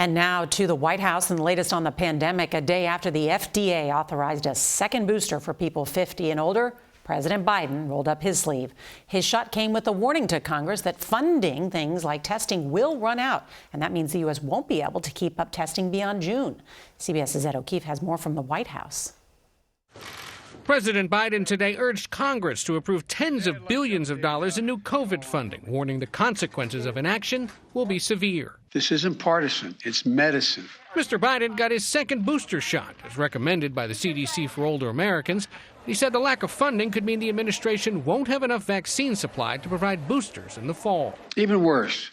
And now to the White House and the latest on the pandemic. A day after the FDA authorized a second booster for people 50 and older, President Biden rolled up his sleeve. His shot came with a warning to Congress that funding things like testing will run out, and that means the U.S. won't be able to keep up testing beyond June. CBS's Ed O'Keefe has more from the White House. President Biden today urged Congress to approve tens of billions of dollars in new COVID funding, warning the consequences of inaction will be severe. This isn't partisan, it's medicine. Mr. Biden got his second booster shot, as recommended by the CDC for older Americans. He said the lack of funding could mean the administration won't have enough vaccine supply to provide boosters in the fall. Even worse,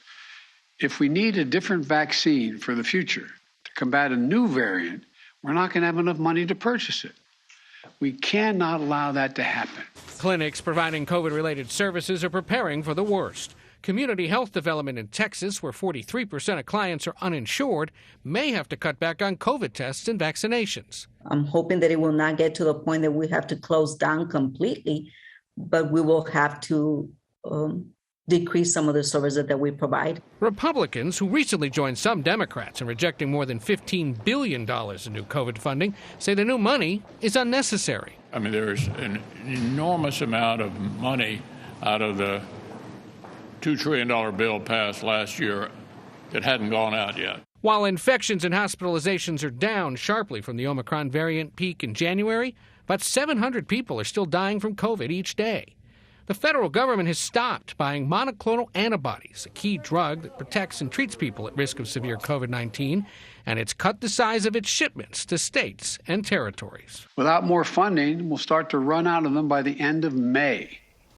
if we need a different vaccine for the future to combat a new variant, we're not going to have enough money to purchase it. We cannot allow that to happen. Clinics providing COVID-related services are preparing for the worst. Community health development in Texas, where 43% of clients are uninsured, may have to cut back on COVID tests and vaccinations. I'm hoping that it will not get to the point that we have to close down completely, but we will have to decrease some of the services that we provide. Republicans, who recently joined some Democrats in rejecting more than $15 billion in new COVID funding, say the new money is unnecessary. I mean, there's an enormous amount of money out of the $2 trillion bill passed last year that hadn't gone out yet. While infections and hospitalizations are down sharply from the Omicron variant peak in January, about 700 people are still dying from COVID each day. The federal government has stopped buying monoclonal antibodies, a key drug that protects and treats people at risk of severe COVID-19, and it's cut the size of its shipments to states and territories. Without more funding, we'll start to run out of them by the end of May.